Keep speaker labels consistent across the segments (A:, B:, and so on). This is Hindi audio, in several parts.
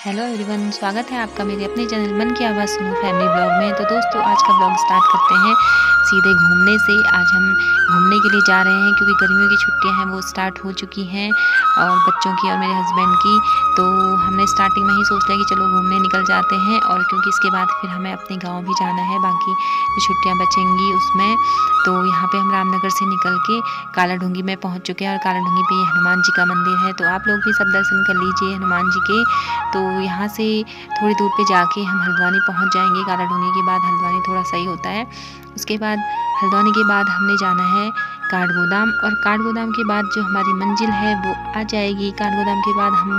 A: हेलो एवरीवन, स्वागत है आपका मेरे अपने चैनल मन की आवाज़ सुनो फैमिली ब्लॉग में। तो दोस्तों, आज का ब्लॉग स्टार्ट करते हैं सीधे घूमने से। आज हम घूमने के लिए जा रहे हैं क्योंकि गर्मियों की छुट्टियां हैं वो स्टार्ट हो चुकी हैं, और बच्चों की और मेरे हस्बैंड की। तो हमने स्टार्टिंग में ही सोच लिया कि चलो घूमने निकल जाते हैं, और क्योंकि इसके बाद फिर हमें अपने गाँव भी जाना है, बाकी जो छुट्टियाँ बचेंगी उसमें। तो यहाँ पर हम रामनगर से निकल के कालाढूंगी में पहुँच चुके हैं, और कालाढूंगी पे हनुमान जी का मंदिर है। तो आप लोग भी सब दर्शन कर लीजिए हनुमान जी के। तो यहाँ से थोड़ी दूर पे जाके हम हल्द्वानी पहुँच जाएंगे। कालाढूंगी के बाद हल्द्वानी थोड़ा सही होता है। उसके बाद हल्द्वानी के बाद हमने जाना है काठगोदाम, और काठगोदाम के बाद जो हमारी मंजिल है वो आ जाएगी। काठगोदाम के बाद हम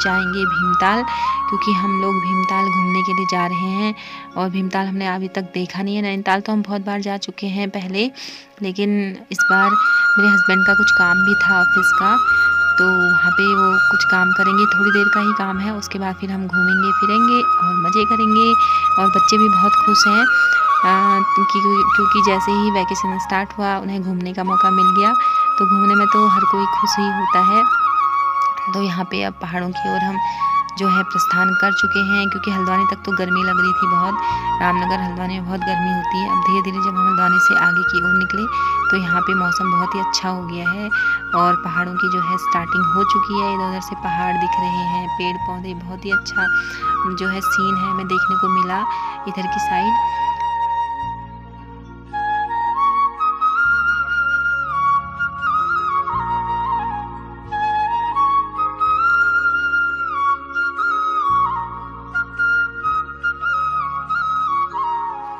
A: जाएंगे भीमताल, क्योंकि हम लोग भीमताल घूमने के लिए जा रहे हैं। और भीमताल हमने अभी तक देखा नहीं है। नैनीताल तो हम बहुत बार जा चुके हैं पहले, लेकिन इस बार मेरे हस्बैंड का कुछ काम भी था ऑफिस का, तो वहाँ पे वो कुछ काम करेंगे, थोड़ी देर का ही काम है। उसके बाद फिर हम घूमेंगे फिरेंगे और मज़े करेंगे। और बच्चे भी बहुत खुश हैं क्योंकि जैसे ही वैकेशन स्टार्ट हुआ उन्हें घूमने का मौका मिल गया। तो घूमने में तो हर कोई खुश ही होता है। तो यहाँ पे अब पहाड़ों की ओर हम जो है प्रस्थान कर चुके हैं, क्योंकि हल्द्वानी तक तो गर्मी लग रही थी बहुत। रामनगर हल्द्वानी में बहुत गर्मी होती है। अब धीरे धीरे जब हम हल्द्वानी से आगे की ओर निकले तो यहाँ पे मौसम बहुत ही अच्छा हो गया है, और पहाड़ों की जो है स्टार्टिंग हो चुकी है। इधर उधर से पहाड़ दिख रहे हैं, पेड़ पौधे, बहुत ही अच्छा जो है सीन है हमें देखने को मिला इधर की साइड।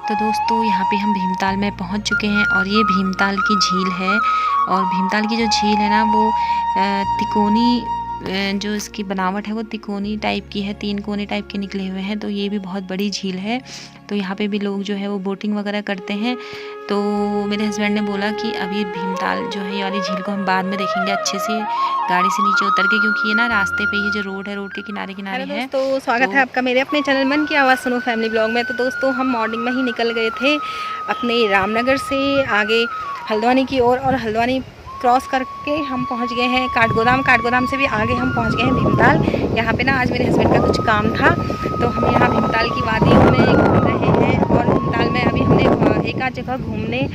A: तो दोस्तों, यहाँ पे हम भीमताल में पहुँच चुके हैं, और ये भीमताल की झील है। और भीमताल की जो झील है ना वो तिकोनी, जो इसकी बनावट है वो तिकोनी टाइप की है, 3 कोने टाइप के निकले हुए हैं। तो ये भी बहुत बड़ी झील है। तो यहाँ पे भी लोग जो है वो बोटिंग वगैरह करते हैं। तो मेरे हस्बैंड ने बोला कि अभी भीमताल जो है ये वाली झील को हम बाद में देखेंगे अच्छे से गाड़ी से नीचे उतर के, क्योंकि ये ना रास्ते पे ये जो रोड है, रोड के किनारे किनारे है।
B: दोस्तों, स्वागत है आपका मेरे अपने चैनल मन की आवाज़ सुनो फैमिली ब्लॉग में। तो दोस्तों, हम मॉर्निंग में ही निकल गए थे अपने रामनगर से आगे हल्द्वानी की ओर, और हल्द्वानी क्रॉस करके हम पहुंच गए हैं काठगोदाम। काठगोदाम से भी आगे हम पहुंच गए हैं भीमताल। यहाँ पे ना आज मेरे हस्बैंड का कुछ काम था, तो हम यहाँ भीमताल की वादियों में घूम रहे हैं। और भीमताल में अभी हमने एक आध जगह घूमने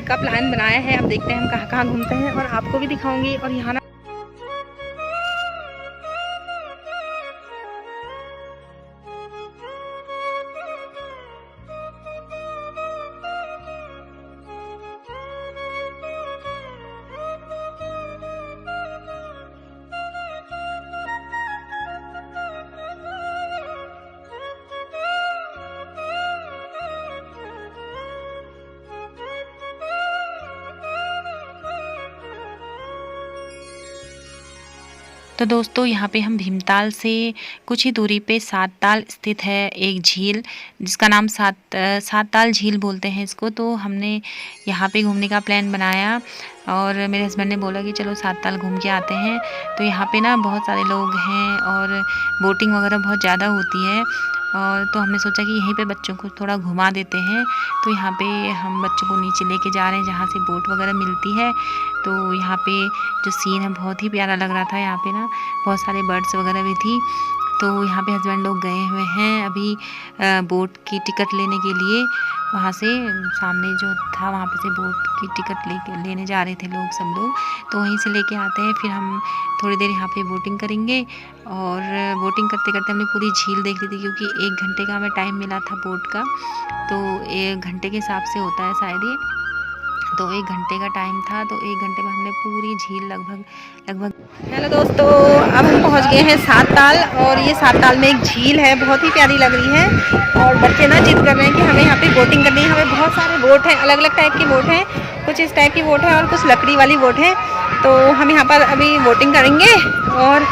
B: का प्लान बनाया है। अब देखते हैं हम कहाँ कहाँ घूमते हैं, और आपको भी दिखाऊँगी। और यहाँ
A: तो दोस्तों, यहाँ पे हम भीमताल से कुछ ही दूरी पे सातताल स्थित है एक झील, जिसका नाम सातताल झील बोलते हैं इसको। तो हमने यहाँ पे घूमने का प्लान बनाया, और मेरे हस्बैंड ने बोला कि चलो सातताल घूम के आते हैं। तो यहाँ पे ना बहुत सारे लोग हैं, और बोटिंग वगैरह बहुत ज़्यादा होती है। और तो हमने सोचा कि यहीं पे बच्चों को थोड़ा घुमा देते हैं। तो यहाँ पे हम बच्चों को नीचे लेके जा रहे हैं जहाँ से बोट वगैरह मिलती है। तो यहाँ पे जो सीन है बहुत ही प्यारा लग रहा था। यहाँ पे ना बहुत सारे बर्ड्स वगैरह भी थी। तो यहाँ पे हस्बैंड लोग गए हुए हैं अभी बोट की टिकट लेने के लिए। वहाँ से सामने जो था वहाँ पे से बोट की टिकट लेने जा रहे थे लोग, सब लोग। तो वहीं से लेके आते हैं, फिर हम थोड़ी देर यहाँ पे बोटिंग करेंगे। और बोटिंग करते करते हमने पूरी झील देख ली थी, क्योंकि 1 घंटे का हमें टाइम मिला था बोट का। तो 1 घंटे के हिसाब से होता है शायद ये। तो 1 घंटे का टाइम था, तो 1 घंटे में हमने पूरी झील लगभग।
B: हेलो दोस्तों, अब हम पहुंच गए हैं सातताल, और ये सातताल में एक झील है, बहुत ही प्यारी लग रही है। और बच्चे ना जिद कर रहे हैं कि हमें यहाँ पे बोटिंग करनी है। हमें बहुत सारे बोट हैं, अलग अलग टाइप की बोट हैं, कुछ इस टाइप की बोट है और कुछ लकड़ी वाली बोट है। तो हम यहाँ पर अभी बोटिंग करेंगे, और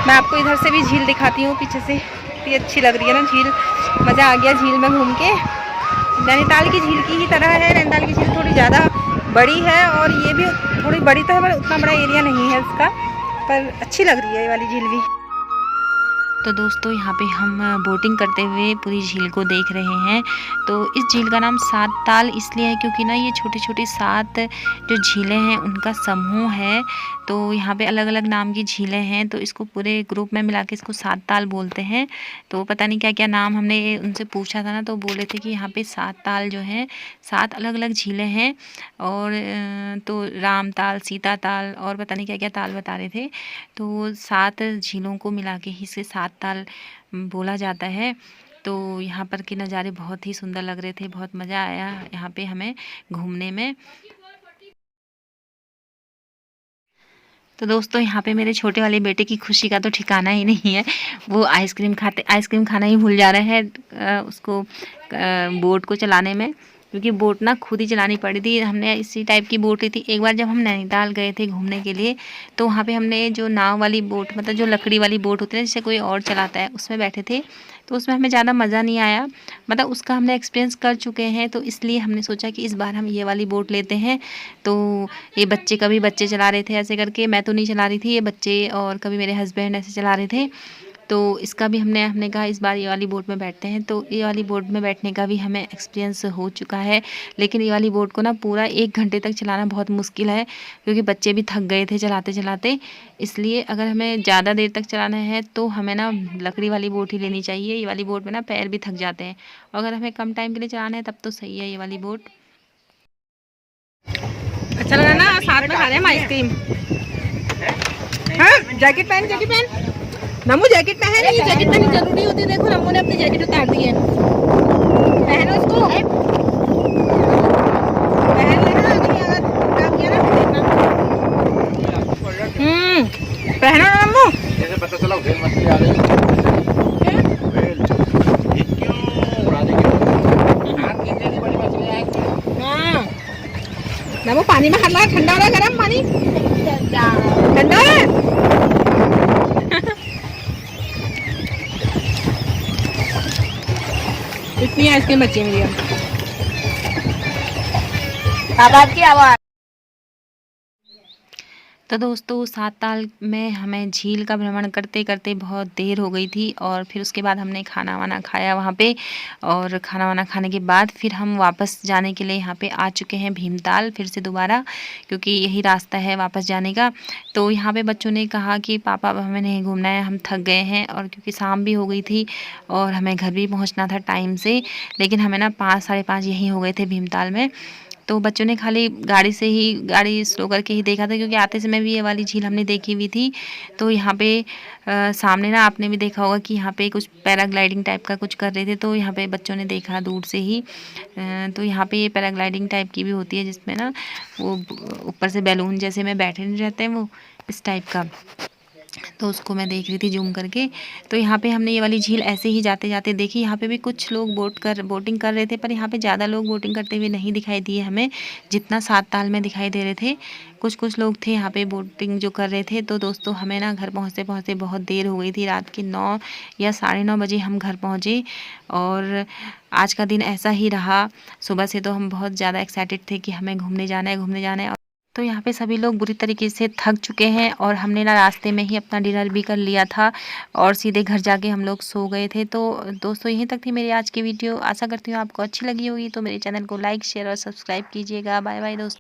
B: मैं आपको इधर से भी झील दिखाती हूँ पीछे से। इतनी अच्छी लग रही है ना झील, मज़ा आ गया झील में घूम के। नैनीताल की झील की ही तरह है। नैनीताल की झील थोड़ी ज़्यादा बड़ी है, और ये भी थोड़ी बड़ी तो है, पर उतना बड़ा एरिया नहीं है इसका, पर अच्छी लग रही है ये वाली झील भी।
A: तो दोस्तों यहाँ पे हम बोटिंग करते हुए पूरी झील को देख रहे हैं। तो इस झील का नाम सात ताल इसलिए है क्योंकि ना ये छोटी छोटी 7 जो झीलें हैं उनका समूह है। तो यहाँ पे अलग अलग नाम की झीलें हैं, तो इसको पूरे ग्रुप में मिला के इसको 7 ताल बोलते हैं। तो पता नहीं क्या क्या नाम हमने उनसे पूछा था ना, तो बोले थे कि यहाँ पे 7 ताल जो हैं 7 अलग अलग झीलें हैं। और तो राम ताल, सीता ताल और पता नहीं क्या क्या ताल बता रहे थे। तो 7 झीलों को मिला के ही इसे 7 ताल बोला जाता है। तो यहाँ पर के नज़ारे बहुत ही सुंदर लग रहे थे, बहुत मज़ा आया यहाँ पे हमें घूमने में। तो दोस्तों यहाँ पे मेरे छोटे वाले बेटे की खुशी का तो ठिकाना ही नहीं है। वो आइसक्रीम खाना ही भूल जा रहा है उसको बोट को चलाने में, क्योंकि बोट ना खुद ही चलानी पड़ी थी। हमने इसी टाइप की बोट ली थी एक बार जब हम नैनीताल गए थे घूमने के लिए। तो वहाँ पे हमने जो नाव वाली बोट, मतलब जो लकड़ी वाली बोट होती है जिसे कोई और चलाता है, उसमें बैठे थे। तो उसमें हमें ज़्यादा मज़ा नहीं आया, मतलब उसका हमने एक्सपीरियंस कर चुके हैं। तो इसलिए हमने सोचा कि इस बार हम ये वाली बोट लेते हैं। तो ये बच्चे, कभी बच्चे चला रहे थे ऐसे करके, मैं तो नहीं चला रही थी, ये बच्चे और कभी मेरे हस्बैंड ऐसे चला रहे थे। तो इसका भी हमने कहा इस बार ये वाली बोट में बैठते हैं। तो ये वाली बोट में बैठने का भी हमें एक्सपीरियंस हो चुका है। लेकिन ये वाली बोट को ना पूरा 1 घंटे तक चलाना बहुत मुश्किल है, क्योंकि बच्चे भी थक गए थे चलाते चलाते। इसलिए अगर हमें ज़्यादा देर तक चलाना है तो हमें ना लकड़ी वाली बोट ही लेनी चाहिए। ये वाली बोट में ना पैर भी थक जाते हैं। अगर हमें कम टाइम के लिए चलाना है तब तो सही है ये वाली बोट।
B: अच्छा लगा ना, साथ में खा रहे हैं हम आइसक्रीम। हाँ, जैकेट पहन नमू, जैकेट पहन। ये जैकेट पहननी जरूरी होती है। देखो नमू ने अपनी जैकेट उतार दी है, पहनो इसको, पहन लेना। नहीं अगर काम किया ना देखना। पहनो ना नमू।
C: जैसे पता चला वेल मछली आ रही है। वेल ये क्यों उड़ा देंगे? हाथ गिरने की बड़ी मछली आएगी।
B: हाँ नमू, पानी में हाथ लगा। ठंडा हो रहा है, गर्म पानी ठंडा है। इतनी आइसक्रीम बची है मेरी। आवाज की आवाज।
A: तो दोस्तों 7 ताल में हमें झील का भ्रमण करते करते बहुत देर हो गई थी। और फिर उसके बाद हमने खाना वाना खाया वहाँ पे। और खाना वाना खाने के बाद फिर हम वापस जाने के लिए यहाँ पे आ चुके हैं भीमताल फिर से दोबारा, क्योंकि यही रास्ता है वापस जाने का। तो यहाँ पे बच्चों ने कहा कि पापा अब हमें नहीं घूमना है, हम थक गए हैं। और क्योंकि शाम भी हो गई थी और हमें घर भी पहुँचना था टाइम से, लेकिन हमें ना 5 साढ़े 5 यहीं हो गए थे भीमताल में। तो बच्चों ने खाली गाड़ी स्लो करके ही देखा था, क्योंकि आते समय भी ये वाली झील हमने देखी हुई थी। तो यहाँ पे सामने ना आपने भी देखा होगा कि यहाँ पे कुछ पैराग्लाइडिंग टाइप का कुछ कर रहे थे। तो यहाँ पे बच्चों ने देखा दूर से ही। तो यहाँ पे ये पैराग्लाइडिंग टाइप की भी होती है, जिसमें ना वो ऊपर से बैलून जैसे में बैठे नहीं रहते हैं, वो इस टाइप का। तो उसको मैं देख रही थी जूम करके। तो यहाँ पे हमने ये वाली झील ऐसे ही जाते जाते देखी। यहाँ पे भी कुछ लोग बोटिंग कर रहे थे, पर यहाँ पे ज़्यादा लोग बोटिंग करते हुए नहीं दिखाई दिए हमें, जितना 7 ताल में दिखाई दे रहे थे। कुछ कुछ लोग थे यहाँ पे बोटिंग जो कर रहे थे। तो दोस्तों हमें ना घर पहुँचते पहुँचते बहुत देर हो गई थी। रात के 9 या साढ़े 9 बजे हम घर पहुँचे। और आज का दिन ऐसा ही रहा। सुबह से तो हम बहुत ज़्यादा एक्साइटेड थे कि हमें घूमने जाना है। तो यहाँ पे सभी लोग बुरी तरीके से थक चुके हैं, और हमने ना रास्ते में ही अपना डिनर भी कर लिया था और सीधे घर जाके हम लोग सो गए थे। तो दोस्तों यहीं तक थी मेरी आज की वीडियो। आशा करती हूँ आपको अच्छी लगी होगी। तो मेरे चैनल को लाइक, शेयर और सब्सक्राइब कीजिएगा। बाय बाय दोस्तों।